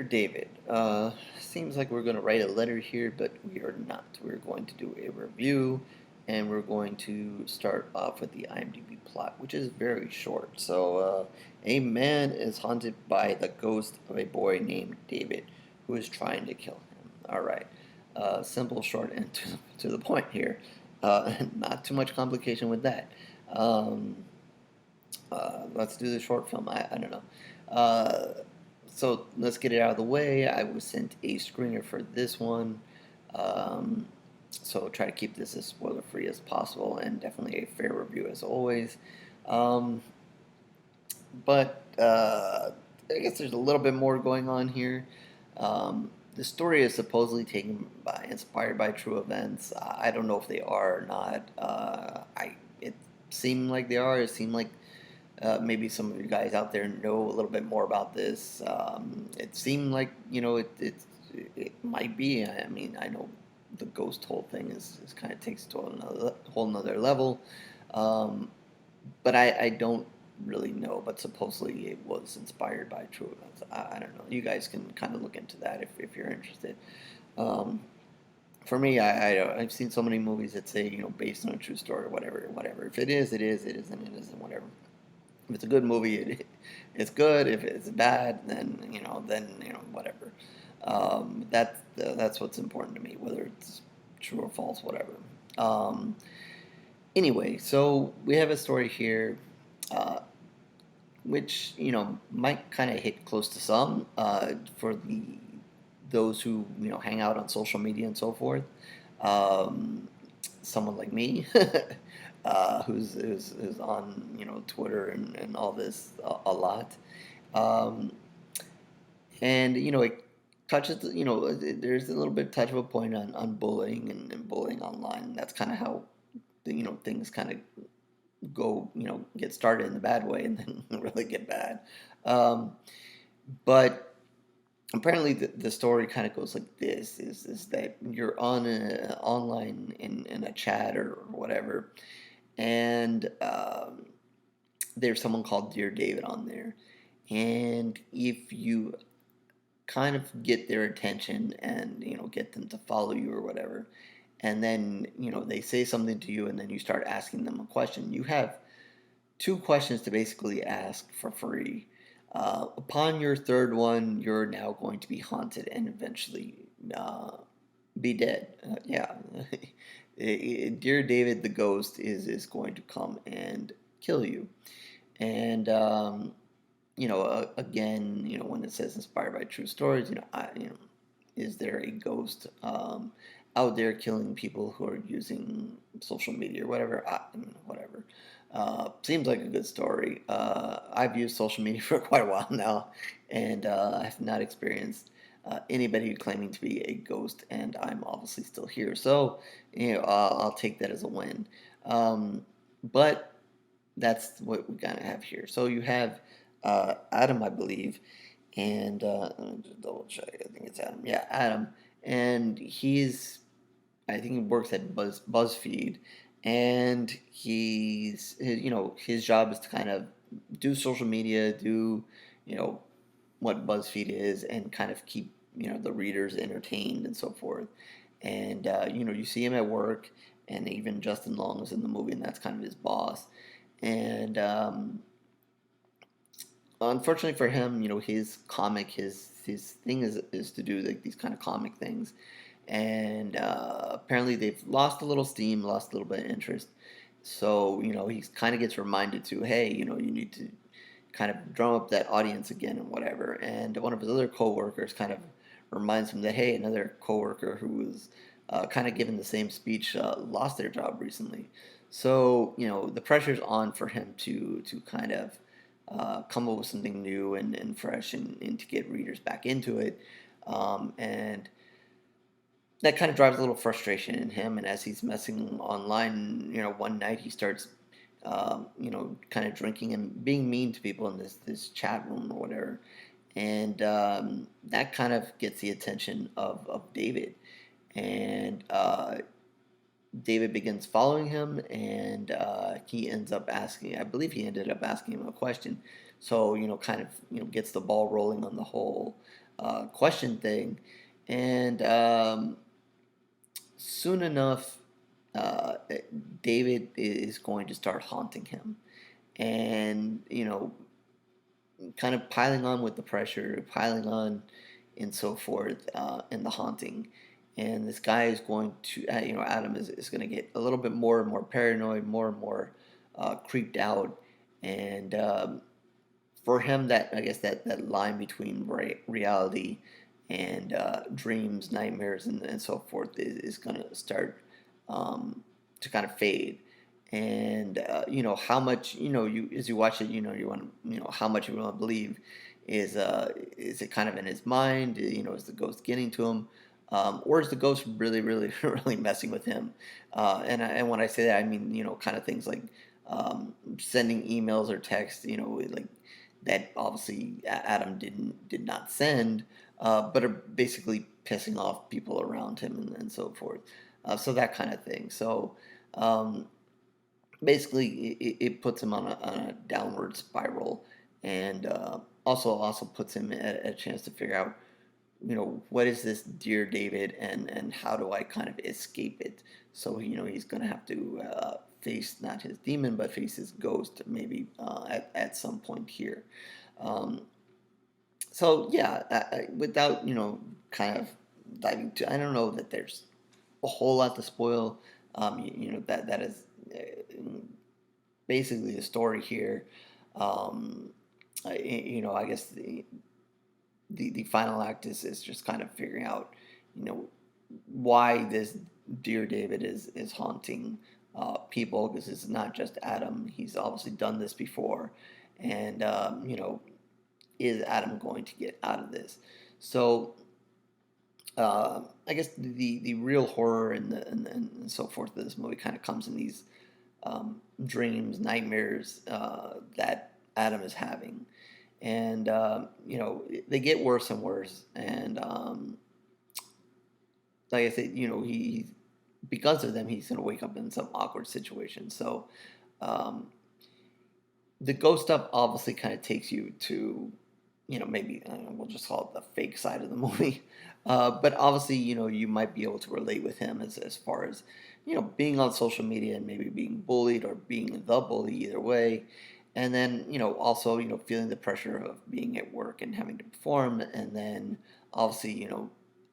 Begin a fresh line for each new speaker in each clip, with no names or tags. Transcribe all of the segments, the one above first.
David, seems like we're going to write a letter here, but we are not. We're going to do a review, and we're going to start off with the IMDb plot, which is very short. A man is haunted by the ghost of a boy named David, who is trying to kill him. All right. Simple, short, and to the point here. Not too much complication with that. Um, let's do the short film. I don't know. So let's get it out of the way. I was sent a screener for this one. Um, so try to keep this as spoiler free as possible and definitely a fair review as always. Um, but I guess there's a little bit more going on here. The story is supposedly inspired by true events. I don't know if they are or not. It seemed like they are. It seemed like maybe some of you guys out there know a little bit more about this. It seemed like it might be. I mean, I know the ghost whole thing is kind of takes it to another whole nother level, um, but I don't really know. But supposedly it was inspired by true events. I don't know. You guys can kind of look into that if you're interested. Um, for me, I've seen so many movies that say based on a true story or whatever. If it is, it is. It isn't, it isn't. Whatever. If it's a good movie, it's good. If it's bad, then whatever. That's what's important to me, whether it's true or false, whatever. Um, anyway, so we have a story here, uh, which might kind of hit close to some for those who hang out on social media and so forth. Um, someone like me, who's on Twitter and all this a lot, um, and it touches there's a little bit touch of a point on bullying and bullying online. That's kind of how things kind of go get started in the bad way and then really get bad. Um, but apparently the story kind of goes like this is that you're online in a chat or whatever, and there's someone called Dear David on there, and if you kind of get their attention and get them to follow you or whatever, and then they say something to you and then you start asking them a question, you have two questions to basically ask for free. Upon your third one, you're now going to be haunted and eventually uh, be dead. Yeah. Dear David, the ghost is going to come and kill you. And again, when it says inspired by true stories, is there a ghost out there killing people who are using social media or whatever? Whatever. Seems like a good story. I've used social media for quite a while now, and I have not experienced anybody claiming to be a ghost, and I'm obviously still here. So, I'll take that as a win. But that's what we kind of have here. So you have Adam, I believe, and let me just double check. I think it's Adam. Yeah, Adam, and I think he works at BuzzFeed, and his job is to kind of do social media, do you know what BuzzFeed is, and kind of keep the readers entertained and so forth. And you see him at work, and even Justin Long is in the movie, and that's kind of his boss. And unfortunately for him, his thing is to do like these kind of comic things, and apparently they've lost a little steam, lost a little bit of interest. So he kind of gets reminded to, hey, you need to kind of drum up that audience again and whatever. And one of his other coworkers kind of reminds him that, hey, another coworker who was kind of given the same speech lost their job recently. So the pressure's on for him to kind of come up with something new and fresh and to get readers back into it. And that kind of drives a little frustration in him. And as he's messing online, one night he starts, kind of drinking and being mean to people in this chat room or whatever. And that kind of gets the attention of David. And David begins following him, and he ends up asking, I believe he ended up asking him a question. So, kind of, gets the ball rolling on the whole question thing, and soon enough, uh, David is going to start haunting him, and kind of piling on with the pressure, piling on, and so forth, in the haunting. And this guy is going to, Adam is going to get a little bit more and more paranoid, more and more creeped out. And for him, that I guess that line between reality and dreams, nightmares, and so forth is going to start to kind of fade. And how much you as you watch it, you want to how much you want to believe is it kind of in his mind? Is the ghost getting to him? Or is the ghost really, really, really messing with him? And when I say that, I mean, kind of things like sending emails or texts, like that obviously Adam did not send, but are basically pissing off people around him and so forth. So that kind of thing. So um, basically, it puts him on a downward spiral, and also puts him at a chance to figure out, what is this dear David, and how do I kind of escape it? So he's gonna have to face not his demon, but face his ghost, maybe at some point here. Um, so yeah, without kind of diving to, I don't know that there's a whole lot to spoil. That is basically the story here. I guess the final act is just kind of figuring out, you know, why this dear David is haunting people, because it's not just Adam. He's obviously done this before, and is Adam going to get out of this? So I guess the real horror and so forth of this movie kind of comes in these dreams, nightmares that Adam is having, and they get worse and worse. And like I said, he because of them, he's gonna wake up in some awkward situation. So um, the ghost stuff obviously kind of takes you to, maybe I don't know, we'll just call it the fake side of the movie. But obviously, you might be able to relate with him as far as, being on social media and maybe being bullied or being the bully, either way. And then, also, feeling the pressure of being at work and having to perform. And then obviously,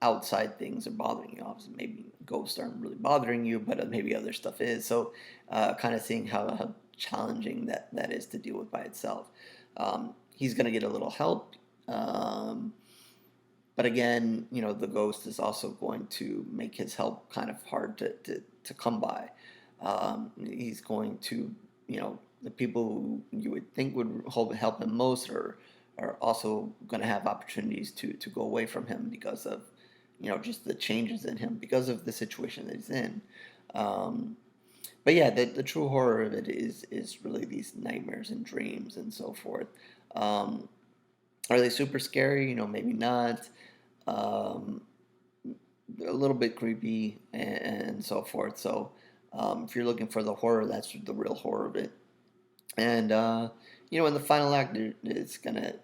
outside things are bothering you. Obviously, maybe ghosts aren't really bothering you, but maybe other stuff is. So kind of seeing how challenging that is to deal with by itself. He's going to get a little help. But again, the ghost is also going to make his help kind of hard to come by. He's going to, the people who you would think would help him most are also going to have opportunities to go away from him because of, just the changes in him, because of the situation that he's in. Um, but yeah, the true horror of it is really these nightmares and dreams and so forth. Um, are they super scary? Maybe not. Um, a little bit creepy and so forth. So if you're looking for the horror, that's the real horror of it. And in the final act, it's gonna,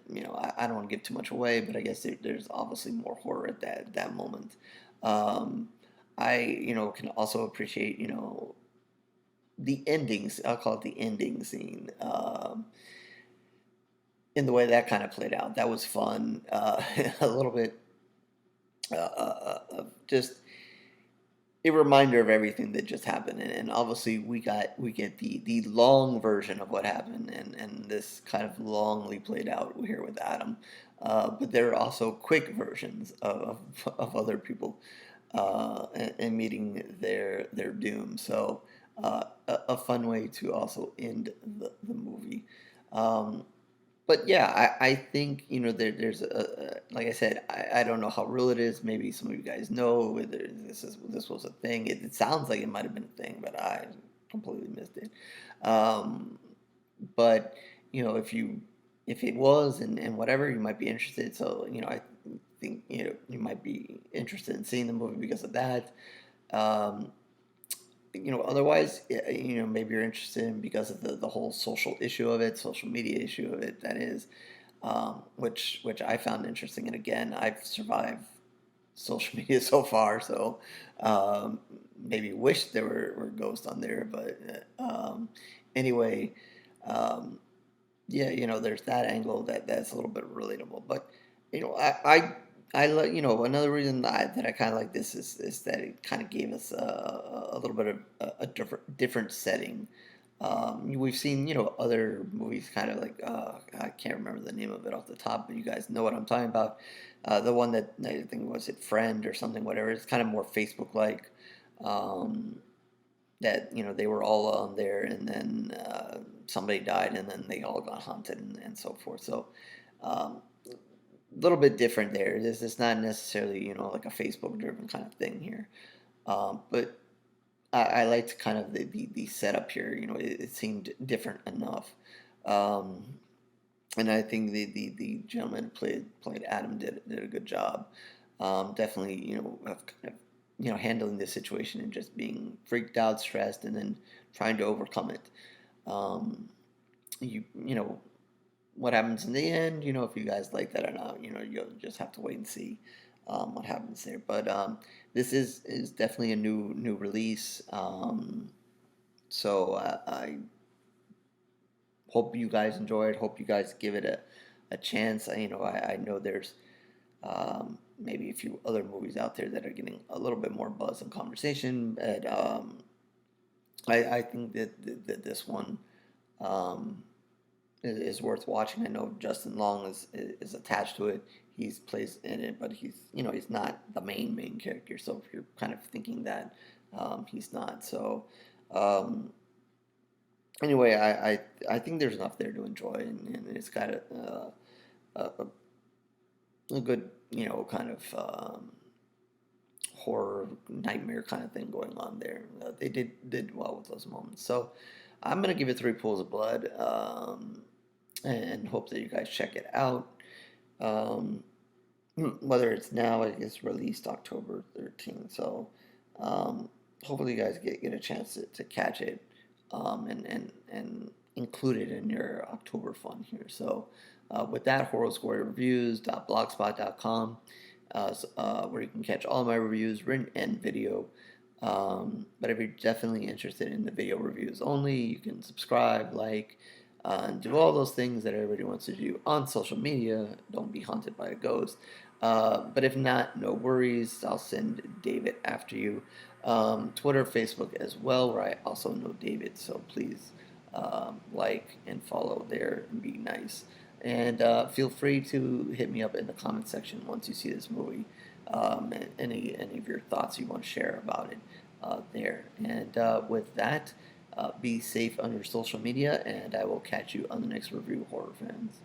I don't want to give too much away, but I guess there's obviously more horror at that moment. Um, I can also appreciate the endings. I'll call it the ending scene. In the way that kind of played out, that was fun. A little bit of just a reminder of everything that just happened, and obviously we get the long version of what happened, and this kind of longly played out here with Adam. But there are also quick versions of other people and meeting their doom. So a fun way to also end the movie. Um, but yeah, I think there's like I said, I don't know how real it is. Maybe some of you guys know whether this was a thing. It sounds like it might have been a thing, but I completely missed it. Um, but if it was, and whatever, you might be interested. So I think you might be interested in seeing the movie because of that. Um, otherwise, maybe you're interested in because of the whole social issue of it, social media issue of it, that is. which I found interesting. And again, I've survived social media so far, so maybe wish there were ghosts on there, but anyway, um, yeah, there's that angle that's a little bit relatable. But you know, I like, another reason that I kind of like this is that it kind of gave us a little bit of a different setting. We've seen, other movies kind of like, I can't remember the name of it off the top, but you guys know what I'm talking about. The one that I think was it Friend or something, whatever. It's kind of more Facebook like. Um, that they were all on there, and then somebody died, and then they all got hunted, and so forth. So a little bit different there. This is not necessarily like a Facebook driven kind of thing here, but I liked kind of the setup here. It seemed different enough. Um, and I think the gentleman played Adam did a good job. Definitely, of kind of handling the situation and just being freaked out, stressed, and then trying to overcome it. Um, you know what happens in the end. If you guys like that or not. You'll just have to wait and see what happens there. But this is definitely a new release. So I hope you guys enjoy it. Hope you guys give it a chance. I know there's maybe a few other movies out there that are getting a little bit more buzz and conversation, but I think that this one is worth watching. I know Justin Long is attached to it. He's plays in it, but he's not the main character. So if you're kind of thinking that he's not, so anyway, I think there's enough there to enjoy, and it's got a, a good kind of horror nightmare kind of thing going on there. They did well with those moments. So I'm gonna give it 3 pools of blood, and hope that you guys check it out. Um, Whether it's now, it gets released October 13th. So hopefully you guys get a chance to catch it, and include it in your October fun here. So with that, horrorsquarereviews.blogspot.com, where you can catch all my reviews, written and video. But if you're definitely interested in the video reviews only, you can subscribe, like, and do all those things that everybody wants to do on social media. Don't be haunted by a ghost. But if not, no worries. I'll send David after you. Twitter, Facebook as well, where I also know David. So please like and follow there and be nice. And feel free to hit me up in the comment section once you see this movie. And any of your thoughts you want to share about it there. And with that, be safe on your social media, and I will catch you on the next review, horror fans.